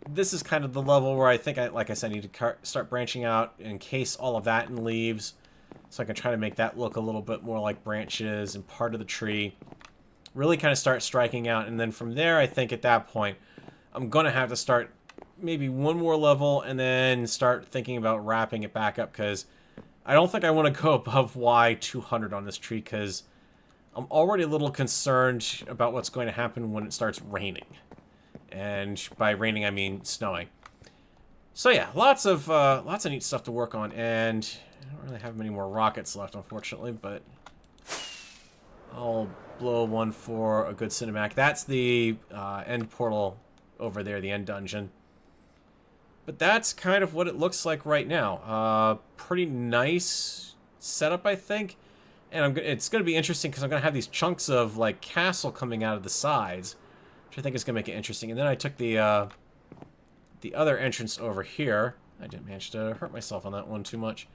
[SPEAKER 1] this is kind of the level where I think, like I said, I need to start branching out, encase all of that in leaves, so I can try to make that look a little bit more like branches and part of the tree. Really kind of start striking out, and then from there, I think at that point, I'm going to have to start maybe one more level and then start thinking about wrapping it back up, because I don't think I want to go above Y200 on this tree, because I'm already a little concerned about what's going to happen when it starts raining. And by raining, I mean snowing. So yeah, lots of neat stuff to work on, and I don't really have many more rockets left, unfortunately, but I'll blow one for a good cinematic. That's the end portal over there, the end dungeon. But that's kind of what it looks like right now. Pretty nice setup, I think. And it's going to be interesting because I'm going to have these chunks of like castle coming out of the sides, which I think is going to make it interesting. And then I took the other entrance over here. I didn't manage to hurt myself on that one too much.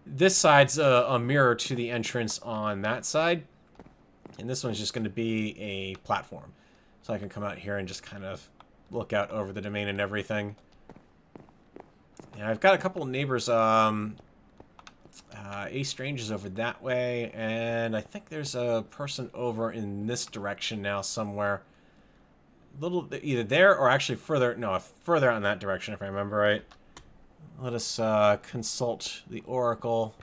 [SPEAKER 1] This side's a mirror to the entrance on that side. And this one's just going to be a platform. So I can come out here and just kind of look out over the domain and everything. And I've got a couple of neighbors. Ace Strange is over that way. And I think there's a person over in this direction now somewhere. Either there or actually further. No, further out in that direction if I remember right. Let us consult the Oracle.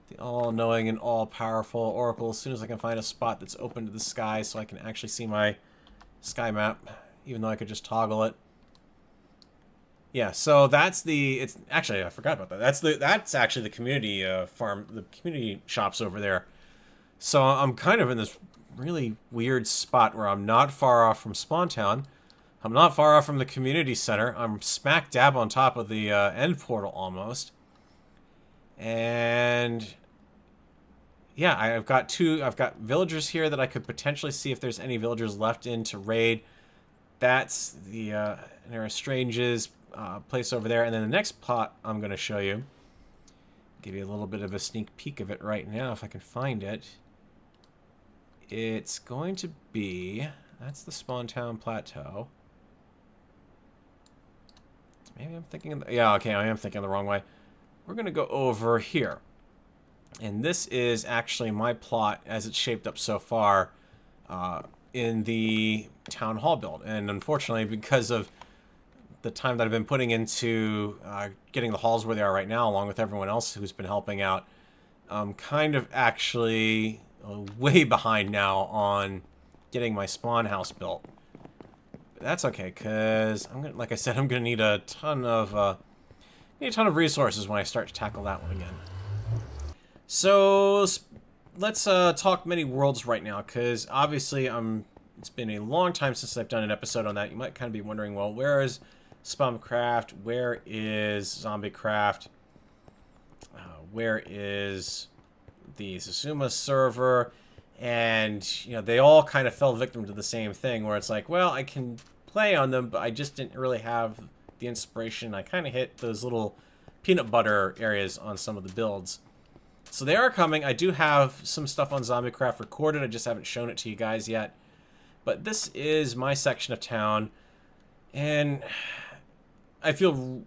[SPEAKER 1] The all-knowing and all-powerful Oracle as soon as I can find a spot that's open to the sky so I can actually see my sky map, even though I could just toggle it. Yeah, so that's it's actually I forgot about that. That's actually the community farm, the community shops over there. So I'm kind of in this really weird spot where I'm not far off from Spawn Town. I'm not far off from the community center. I'm smack dab on top of the end portal almost. And yeah, I've got villagers here that I could potentially see if there's any villagers left in to raid. That's the Nera Strange's place over there. And then the next plot I'm going to show you, give you a little bit of a sneak peek of it right now if I can find it. It's going to be, that's the Spawn Town Plateau. Maybe I'm thinking, yeah, okay, I am thinking the wrong way. We're going to go over here. And this is actually my plot as it's shaped up so far in the town hall build. And unfortunately, because of the time that I've been putting into getting the halls where they are right now, along with everyone else who's been helping out, I'm kind of actually way behind now on getting my spawn house built. But that's okay, because I'm gonna, like I said, I'm gonna need a ton of resources when I start to tackle that one again. So let's talk many worlds right now, because obviously it's been a long time since I've done an episode on that. You might kind of be wondering, well, where is Zombiecraft? Where is Zombiecraft? Where is the Susuma server? And, you know, they all kind of fell victim to the same thing, where it's like, well, I can play on them, but I just didn't really have the inspiration. I kind of hit those little peanut butter areas on some of the builds. So they are coming. I do have some stuff on Zombiecraft recorded. I just haven't shown it to you guys yet. But this is my section of town. And I feel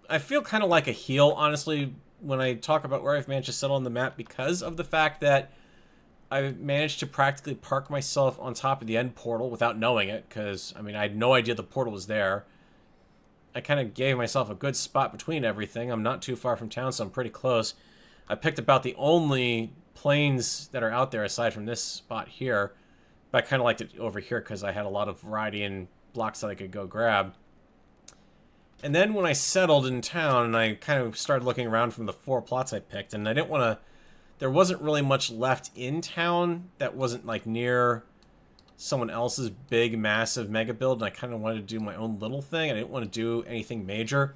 [SPEAKER 1] kind of like a heel, honestly, when I talk about where I've managed to settle on the map, because of the fact that I've managed to practically park myself on top of the end portal without knowing it, because, I mean, I had no idea the portal was there. I kind of gave myself a good spot between everything. I'm not too far from town, so I'm pretty close. I picked about the only planes that are out there aside from this spot here, but I kind of liked it over here because I had a lot of variety in blocks that I could go grab. And then when I settled in town, and I kind of started looking around from the 4 plots I picked, and I didn't want to... There wasn't really much left in town that wasn't, like, near someone else's big, massive mega build, and I kind of wanted to do my own little thing. I didn't want to do anything major.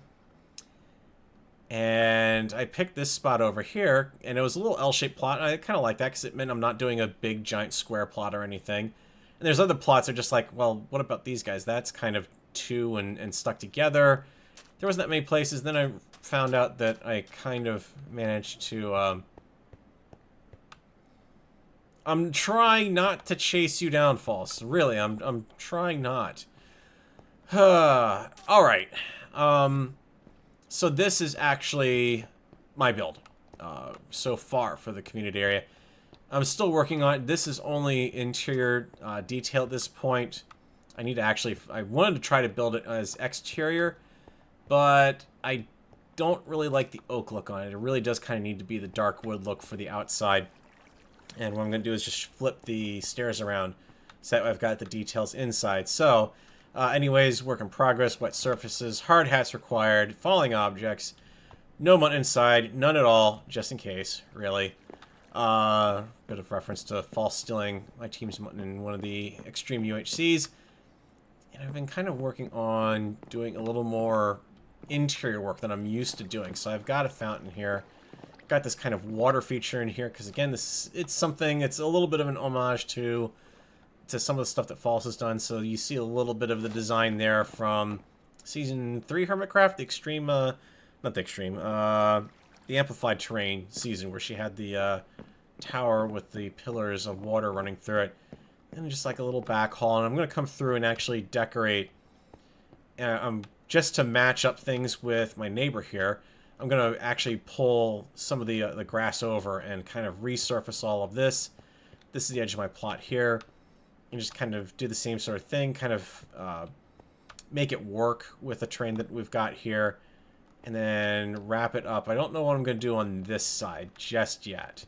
[SPEAKER 1] And I picked this spot over here, and it was a little L-shaped plot, and I kind of like that because it meant I'm not doing a big, giant square plot or anything. And there's other plots that are just like, well, what about these guys? That's kind of 2 and stuck together. There wasn't that many places. Then I found out that I kind of managed to... I'm trying not to chase you down, False. Really, I'm trying not. Alright. So this is actually my build so far for the community area. I'm still working on it. This is only interior detail at this point. I need to actually... I wanted to try to build it as exterior, but I don't really like the oak look on it. It really does kind of need to be the dark wood look for the outside. And what I'm going to do is just flip the stairs around so that I've got the details inside. So Anyways, work in progress, wet surfaces, hard hats required, falling objects, no mud inside, none at all, just in case, really. Bit of reference to false stealing my team's mutton in one of the extreme UHCs. And I've been kind of working on doing a little more interior work than I'm used to doing. So I've got a fountain here. Got this kind of water feature in here, because again, it's something, it's a little bit of an homage to some of the stuff that Falls has done. So you see a little bit of the design there from Season 3 Hermitcraft, the extreme, not the extreme, the amplified terrain season, where she had the tower with the pillars of water running through it. And just like a little back hall. And I'm going to come through and actually decorate, just to match up things with my neighbor here. I'm going to actually pull some of the grass over and kind of resurface all of this. This is the edge of my plot here. And just kind of do the same sort of thing, kind of make it work with the terrain that we've got here. And then wrap it up. I don't know what I'm going to do on this side just yet,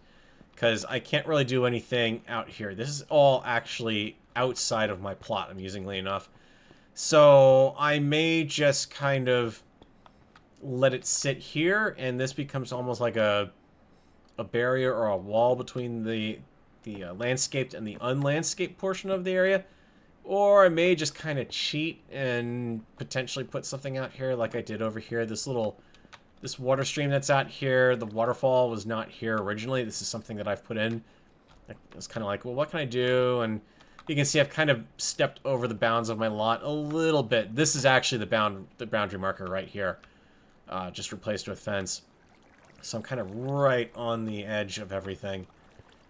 [SPEAKER 1] because I can't really do anything out here. This is all actually outside of my plot, amusingly enough. So I may just kind of let it sit here, and this becomes almost like a barrier or a wall between the landscaped and the unlandscaped portion of the area. Or I may just kind of cheat and potentially put something out here like I did over here. This water stream that's out here, the waterfall was not here originally. This is something that I've put in. I was kind of like, well, what can I do? And you can see I've kind of stepped over the bounds of my lot a little bit. This is actually the boundary marker right here. Just replaced with fence. So I'm kind of right on the edge of everything.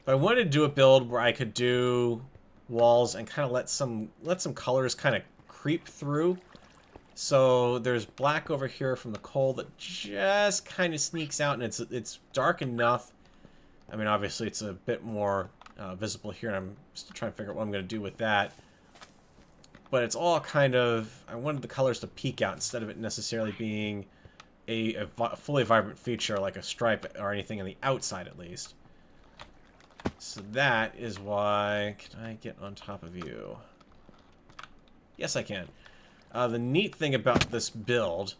[SPEAKER 1] But I wanted to do a build where I could do walls and kind of let some colors kind of creep through. So there's black over here from the coal that just kind of sneaks out, and it's dark enough. I mean, obviously it's a bit more visible here, and I'm still trying to figure out what I'm going to do with that. But it's all kind of, I wanted the colors to peek out instead of it necessarily being a fully vibrant feature like a stripe or anything on the outside, at least. So that is why... Can I get on top of you? Yes, I can. The neat thing about this build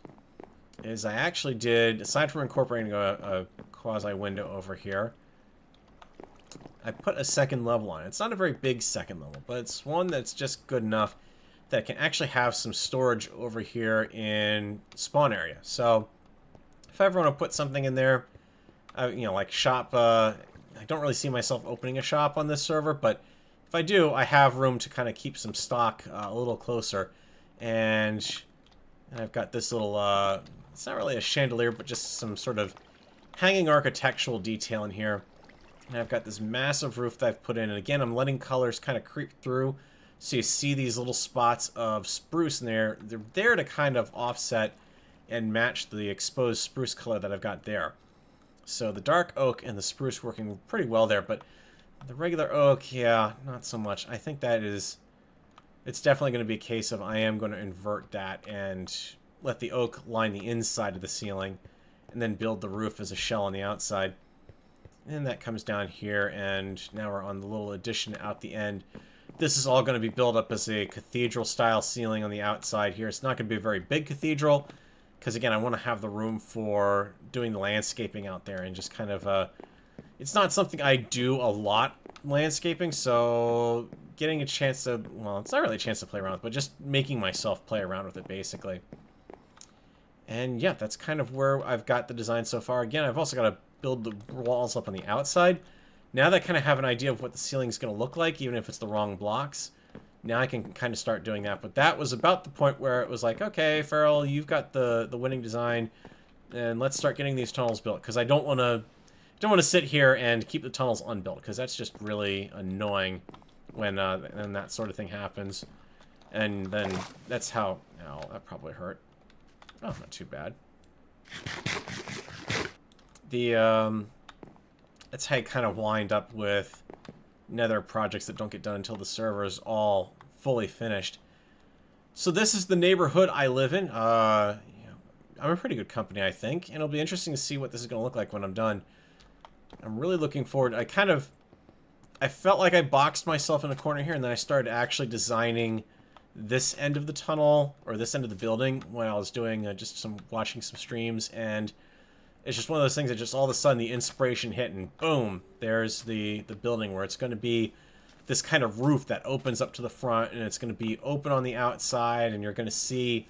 [SPEAKER 1] is I actually did, aside from incorporating a quasi-window over here, I put a second level on it. It's not a very big second level, but it's one that's just good enough that it can actually have some storage over here in spawn area. So if I ever want to put something in there, you know, like shop... I don't really see myself opening a shop on this server, but if I do, I have room to kind of keep some stock a little closer. And I've got this little, it's not really a chandelier, but just some sort of hanging architectural detail in here. And I've got this massive roof that I've put in. And again, I'm letting colors kind of creep through. So you see these little spots of spruce in there. They're there to kind of offset and match the exposed spruce color that I've got there. So the dark oak and the spruce working pretty well there, but the regular oak, yeah, not so much. I think that is, it's definitely going to be a case of I am going to invert that and let the oak line the inside of the ceiling and then build the roof as a shell on the outside. And that comes down here, and now we're on the little addition out the end. This is all going to be built up as a cathedral-style ceiling on the outside here. It's not going to be a very big cathedral, because, again, I want to have the room for doing the landscaping out there and just kind of, it's not something I do a lot, landscaping, so getting a chance to, well, it's not really a chance to play around with, but just making myself play around with it, basically. And, yeah, that's kind of where I've got the design so far. Again, I've also got to build the walls up on the outside. Now that I kind of have an idea of what the ceiling's going to look like, even if it's the wrong blocks, now I can kind of start doing that. But that was about the point where it was like, okay, Farrell, you've got the winning design, and let's start getting these tunnels built. Because I don't want to sit here and keep the tunnels unbuilt, because that's just really annoying when that sort of thing happens. And then that's how... Oh, that probably hurt. Oh, not too bad. That's how you kind of wind up with Nether projects that don't get done until the server is all fully finished. So this is the neighborhood I live in. I'm a pretty good company, I think, and it'll be interesting to see what this is going to look like when I'm done. I'm really looking forward. I felt like I boxed myself in a corner here, and then I started actually designing this end of the tunnel, or this end of the building, when I was doing just watching some streams, and it's just one of those things that just all of a sudden the inspiration hit, and boom, there's the building where it's going to be this kind of roof that opens up to the front, and it's going to be open on the outside, and you're going to see,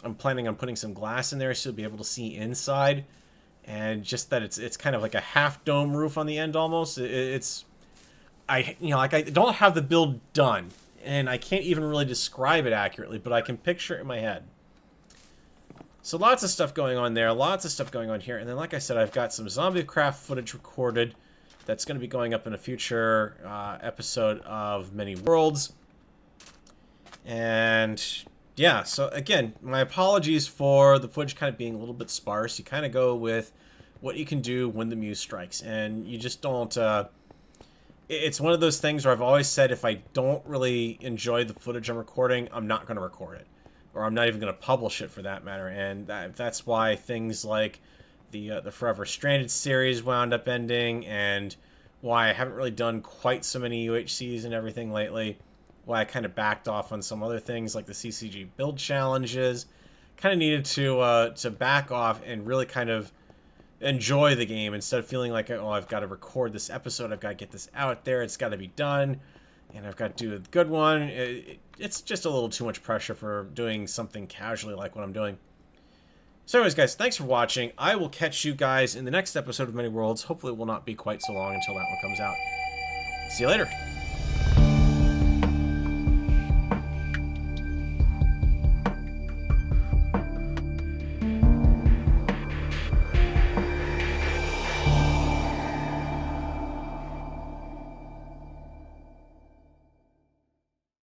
[SPEAKER 1] I'm planning on putting some glass in there so you'll be able to see inside, and just that it's kind of like a half dome roof on the end almost. I don't have the build done, and I can't even really describe it accurately, but I can picture it in my head. So lots of stuff going on there, lots of stuff going on here, and then like I said, I've got some Zombiecraft footage recorded that's going to be going up in a future episode of Many Worlds. And yeah, so again, my apologies for the footage kind of being a little bit sparse. You kind of go with what you can do when the muse strikes, and you just don't... it's one of those things where I've always said if I don't really enjoy the footage I'm recording, I'm not going to record it. Or I'm not even going to publish it for that matter. And that's why things like the Forever Stranded series wound up ending, and why I haven't really done quite so many UHCs and everything lately. Why I kind of backed off on some other things like the CCG build challenges. Kind of needed to back off and really kind of enjoy the game instead of feeling like, oh, I've got to record this episode, I've got to get this out there, it's got to be done, and I've got to do a good one. It's just a little too much pressure for doing something casually like what I'm doing. So anyways, guys, thanks for watching. I will catch you guys in the next episode of Many Worlds. Hopefully it will not be quite so long until that one comes out. See you later.